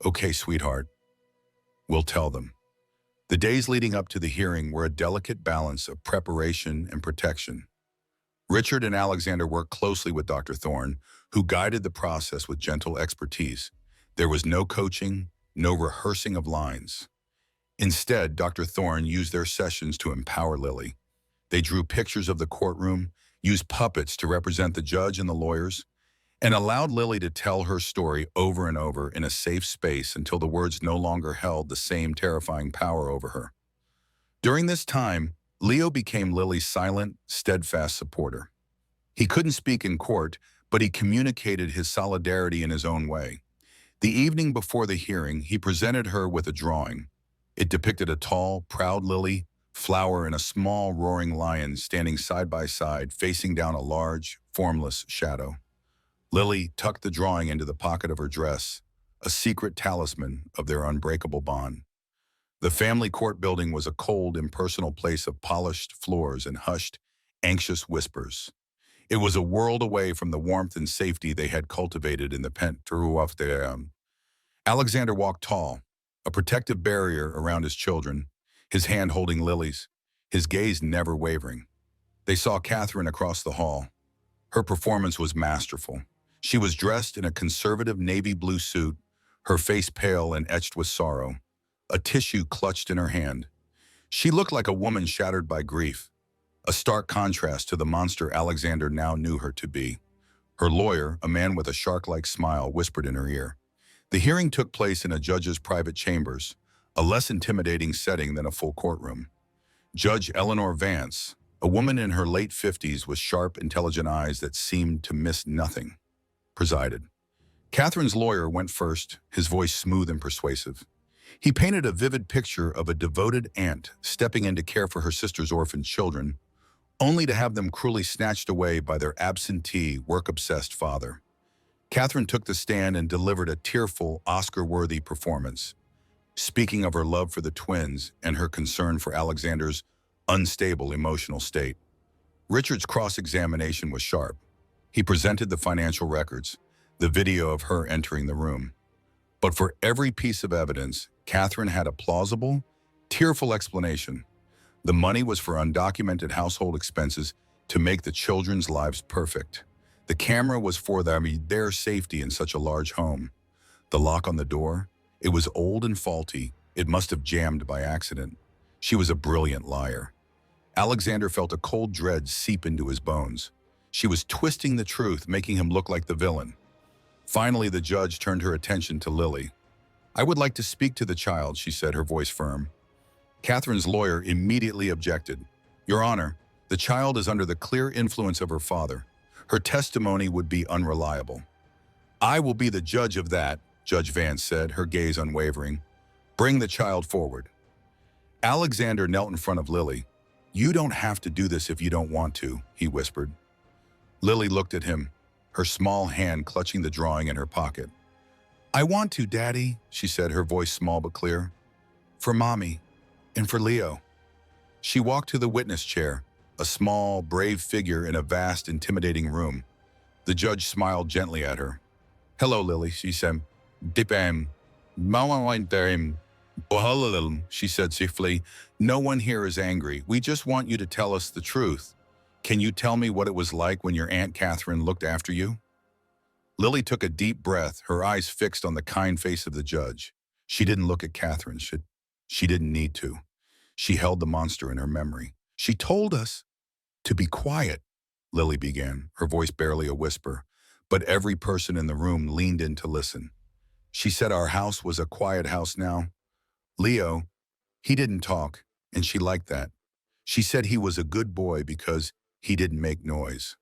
"Okay, sweetheart. We'll tell them." The days leading up to the hearing were a delicate balance of preparation and protection. Richard and Alexander worked closely with Dr. Thorne, who guided the process with gentle expertise. There was no coaching, no rehearsing of lines. Instead, Dr. Thorne used their sessions to empower Lily. They drew pictures of the courtroom, used puppets to represent the judge and the lawyers, and allowed Lily to tell her story over and over in a safe space until the words no longer held the same terrifying power over her. During this time, Leo became Lily's silent, steadfast supporter. He couldn't speak in court, but he communicated his solidarity in his own way. The evening before the hearing, he presented her with a drawing. It depicted a tall, proud Lily, flower, and a small, roaring lion standing side by side, facing down a large, formless shadow. Lily tucked the drawing into the pocket of her dress, a secret talisman of their unbreakable bond. The family court building was a cold, impersonal place of polished floors and hushed, anxious whispers. It was a world away from the warmth and safety they had cultivated in the Pentruafteam. Alexander walked tall, a protective barrier around his children, his hand holding Lily's, his gaze never wavering. They saw Catherine across the hall. Her performance was masterful. She was dressed in a conservative navy blue suit, her face pale and etched with sorrow, a tissue clutched in her hand. She looked like a woman shattered by grief, a stark contrast to the monster Alexander now knew her to be. Her lawyer, a man with a shark-like smile, whispered in her ear. The hearing took place in a judge's private chambers, a less intimidating setting than a full courtroom. Judge Eleanor Vance, a woman in her late 50s with sharp, intelligent eyes that seemed to miss nothing, presided. Catherine's lawyer went first, his voice smooth and persuasive. He painted a vivid picture of a devoted aunt stepping in to care for her sister's orphaned children, only to have them cruelly snatched away by their absentee, work-obsessed father. Catherine took the stand and delivered a tearful, Oscar-worthy performance, speaking of her love for the twins and her concern for Alexander's unstable emotional state. Richard's cross-examination was sharp. He presented the financial records, the video of her entering the room. But for every piece of evidence, Catherine had a plausible, tearful explanation. The money was for undocumented household expenses to make the children's lives perfect. The camera was for their safety in such a large home. The lock on the door, it was old and faulty. It must have jammed by accident. She was a brilliant liar. Alexander felt a cold dread seep into his bones. She was twisting the truth, making him look like the villain. Finally, the judge turned her attention to Lily. "I would like to speak to the child," she said, her voice firm. Catherine's lawyer immediately objected. "Your Honor, the child is under the clear influence of her father. Her testimony would be unreliable." "I will be the judge of that," Judge Vance said, her gaze unwavering. "Bring the child forward." Alexander knelt in front of Lily. "You don't have to do this if you don't want to," he whispered. Lily looked at him, her small hand clutching the drawing in her pocket. "I want to, Daddy," she said, her voice small but clear. "For Mommy, and for Leo." She walked to the witness chair, a small, brave figure in a vast, intimidating room. The judge smiled gently at her. "Hello, Lily," she said. "Dipam, she said stiffly. "No one here is angry. We just want you to tell us the truth. Can you tell me what it was like when your Aunt Catherine looked after you?" Lily took a deep breath, her eyes fixed on the kind face of the judge. She didn't look at Catherine. She didn't need to. She held the monster in her memory. "She told us to be quiet," Lily began, her voice barely a whisper, but every person in the room leaned in to listen. "She said our house was a quiet house now. Leo, he didn't talk, and she liked that. She said he was a good boy because he didn't make noise."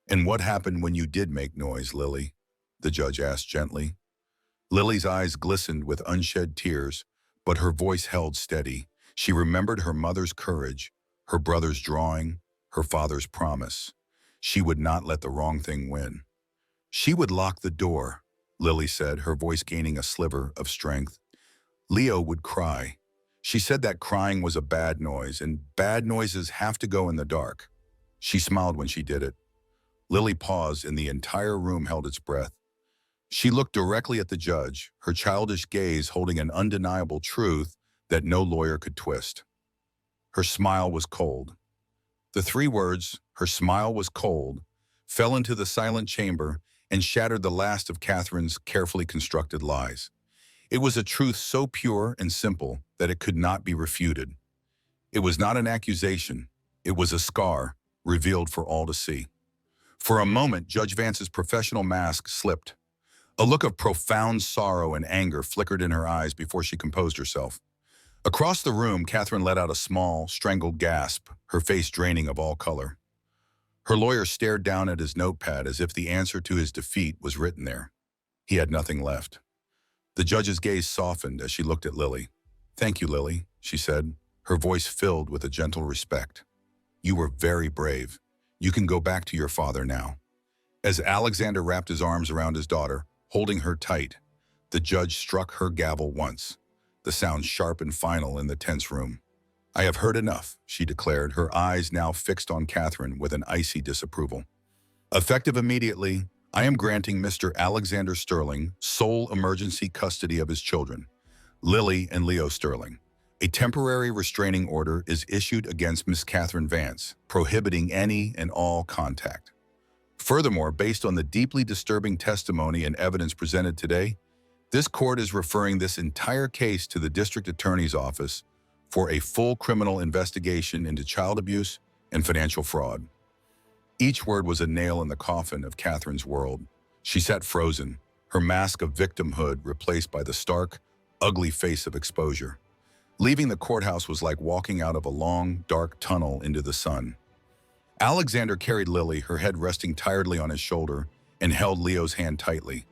"And what happened when you did make noise, Lily?" the judge asked gently. Lily's eyes glistened with unshed tears, but her voice held steady. She remembered her mother's courage, her brother's drawing, her father's promise. She would not let the wrong thing win. She would lock the door, Lily said, her voice gaining a sliver of strength. Leo would cry. She said that crying was a bad noise, and bad noises have to go in the dark. She smiled when she did it. Lily paused, and the entire room held its breath. She looked directly at the judge, her childish gaze holding an undeniable truth that no lawyer could twist. Her smile was cold. The three words, "her smile was cold," fell into the silent chamber and shattered the last of Catherine's carefully constructed lies. It was a truth so pure and simple that it could not be refuted. It was not an accusation. It was a scar, revealed for all to see. For a moment, Judge Vance's professional mask slipped. A look of profound sorrow and anger flickered in her eyes before she composed herself. Across the room, Catherine let out a small, strangled gasp, her face draining of all color. Her lawyer stared down at his notepad as if the answer to his defeat was written there. He had nothing left. The judge's gaze softened as she looked at Lily. "Thank you, Lily," she said, her voice filled with a gentle respect. "You were very brave. You can go back to your father now." As Alexander wrapped his arms around his daughter, holding her tight, the judge struck her gavel once, the sound sharp and final in the tense room. "I have heard enough," she declared, her eyes now fixed on Catherine with an icy disapproval. "Effective immediately, I am granting Mr. Alexander Sterling sole emergency custody of his children, Lily and Leo Sterling. A temporary restraining order is issued against Miss Catherine Vance, prohibiting any and all contact. Furthermore, based on the deeply disturbing testimony and evidence presented today, this court is referring this entire case to the District Attorney's Office for a full criminal investigation into child abuse and financial fraud." Each word was a nail in the coffin of Catherine's world. She sat frozen, her mask of victimhood replaced by the stark, ugly face of exposure. Leaving the courthouse was like walking out of a long, dark tunnel into the sun. Alexander carried Lily, her head resting tiredly on his shoulder, and held Leo's hand tightly.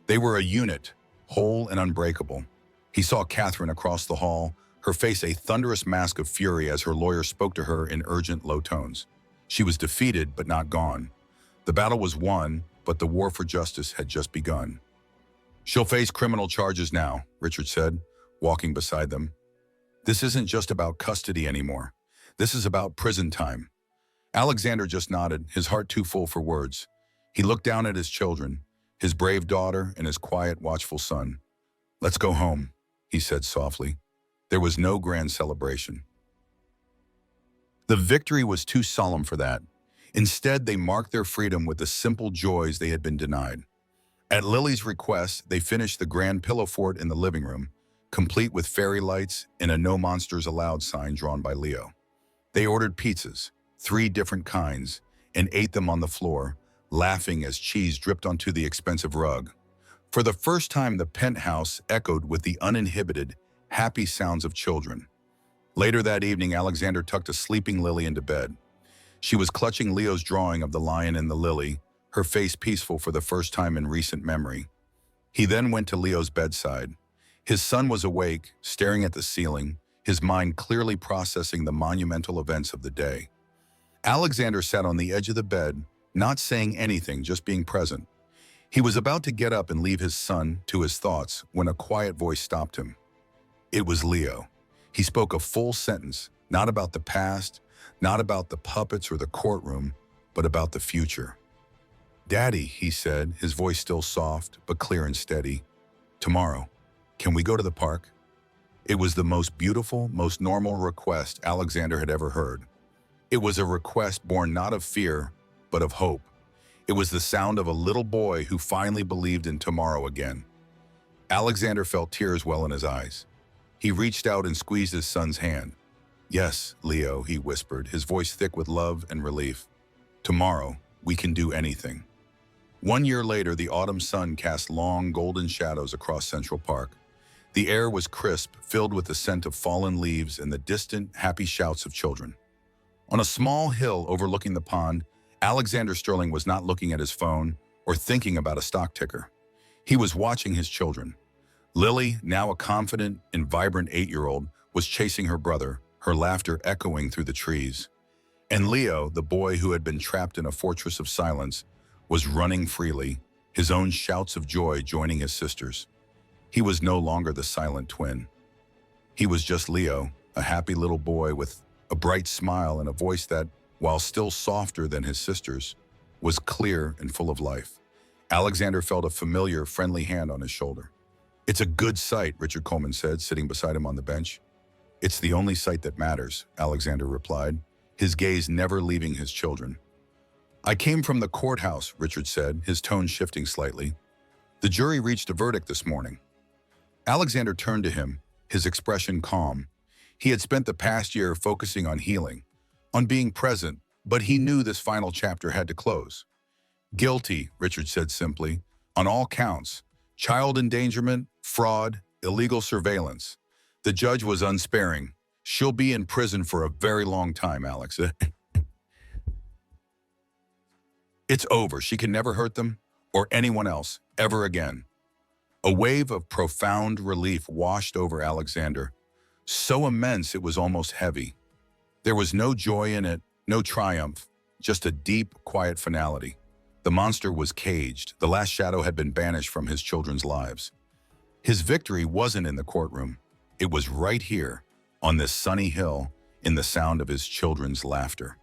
They were a unit, whole and unbreakable. He saw Catherine across the hall, her face a thunderous mask of fury as her lawyer spoke to her in urgent, low tones. She was defeated, but not gone. The battle was won, but the war for justice had just begun. "She'll face criminal charges now," Richard said, walking beside them. "This isn't just about custody anymore. This is about prison time." Alexander just nodded, his heart too full for words. He looked down at his children, his brave daughter and his quiet, watchful son. "Let's go home," he said softly. There was no grand celebration. The victory was too solemn for that. Instead, they marked their freedom with the simple joys they had been denied. At Lily's request, they finished the grand pillow fort in the living room, complete with fairy lights and a "No Monsters Allowed" sign drawn by Leo. They ordered pizzas, 3 different kinds, and ate them on the floor, laughing as cheese dripped onto the expensive rug. For the first time, the penthouse echoed with the uninhibited, happy sounds of children. Later that evening, Alexander tucked a sleeping Lily into bed. She was clutching Leo's drawing of the lion and the lily, her face peaceful for the first time in recent memory. He then went to Leo's bedside. His son was awake, staring at the ceiling, his mind clearly processing the monumental events of the day. Alexander sat on the edge of the bed, not saying anything, just being present. He was about to get up and leave his son to his thoughts when a quiet voice stopped him. It was Leo. He spoke a full sentence, not about the past, not about the puppets or the courtroom, but about the future. "Daddy," he said, his voice still soft, but clear and steady. "Tomorrow, can we go to the park?" It was the most beautiful, most normal request Alexander had ever heard. It was a request born not of fear, but of hope. It was the sound of a little boy who finally believed in tomorrow again. Alexander felt tears well in his eyes. He reached out and squeezed his son's hand. "Yes, Leo," he whispered, his voice thick with love and relief. "Tomorrow, we can do anything." 1 year later, the autumn sun cast long, golden shadows across Central Park. The air was crisp, filled with the scent of fallen leaves and the distant, happy shouts of children. On a small hill overlooking the pond, Alexander Sterling was not looking at his phone or thinking about a stock ticker. He was watching his children. Lily, now a confident and vibrant 8-year-old, was chasing her brother, her laughter echoing through the trees. And Leo, the boy who had been trapped in a fortress of silence, was running freely, his own shouts of joy joining his sisters. He was no longer the silent twin. He was just Leo, a happy little boy with a bright smile and a voice that, while still softer than his sister's, was clear and full of life. Alexander felt a familiar, friendly hand on his shoulder. "It's a good sight," Richard Coleman said, sitting beside him on the bench. "It's the only sight that matters," Alexander replied, his gaze never leaving his children. "I came from the courthouse," Richard said, his tone shifting slightly. "The jury reached a verdict this morning." Alexander turned to him, his expression calm. He had spent the past year focusing on healing, on being present, but he knew this final chapter had to close. "Guilty," Richard said simply, "on all counts: child endangerment, fraud, illegal surveillance." The judge was unsparing. "She'll be in prison for a very long time, Alex. It's over. She can never hurt them or anyone else ever again." A wave of profound relief washed over Alexander, so immense it was almost heavy. There was no joy in it, no triumph, just a deep, quiet finality. The monster was caged. The last shadow had been banished from his children's lives. His victory wasn't in the courtroom. It was right here, on this sunny hill, in the sound of his children's laughter.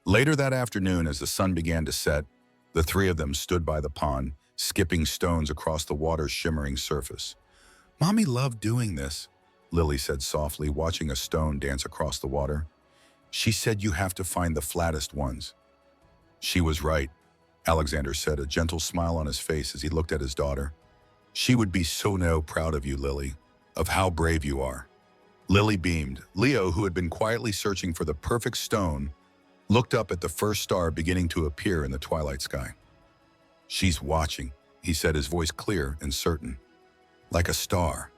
Later that afternoon, as the sun began to set, the three of them stood by the pond, skipping stones across the water's shimmering surface. "Mommy loved doing this," Lily said softly, watching a stone dance across the water. "She said you have to find the flattest ones." "She was right," Alexander said, a gentle smile on his face as he looked at his daughter. "She would be so proud of you, Lily, of how brave you are." Lily beamed. Leo, who had been quietly searching for the perfect stone, looked up at the first star beginning to appear in the twilight sky. "She's watching," he said, his voice clear and certain. "Like a star."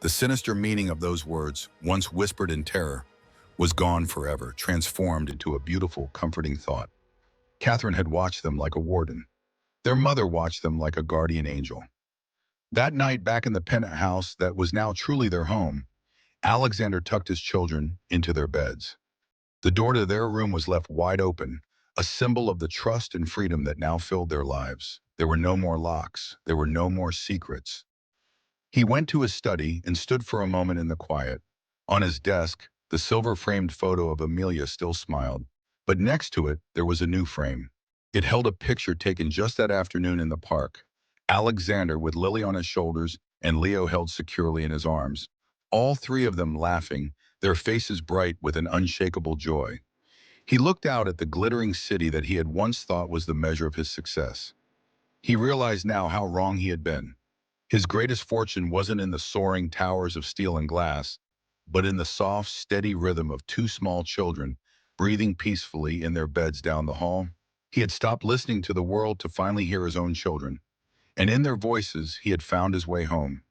The sinister meaning of those words, once whispered in terror, was gone forever, transformed into a beautiful, comforting thought. Catherine had watched them like a warden. Their mother watched them like a guardian angel. That night, back in the Pennant house that was now truly their home, Alexander tucked his children into their beds. The door to their room was left wide open, a symbol of the trust and freedom that now filled their lives. There were no more locks. There were no more secrets. He went to his study and stood for a moment in the quiet. On his desk, the silver-framed photo of Amelia still smiled, but next to it, there was a new frame. It held a picture taken just that afternoon in the park. Alexander with Lily on his shoulders and Leo held securely in his arms, all three of them laughing, their faces bright with an unshakable joy. He looked out at the glittering city that he had once thought was the measure of his success. He realized now how wrong he had been. His greatest fortune wasn't in the soaring towers of steel and glass, but in the soft, steady rhythm of two small children breathing peacefully in their beds down the hall. He had stopped listening to the world to finally hear his own children, and in their voices he had found his way home.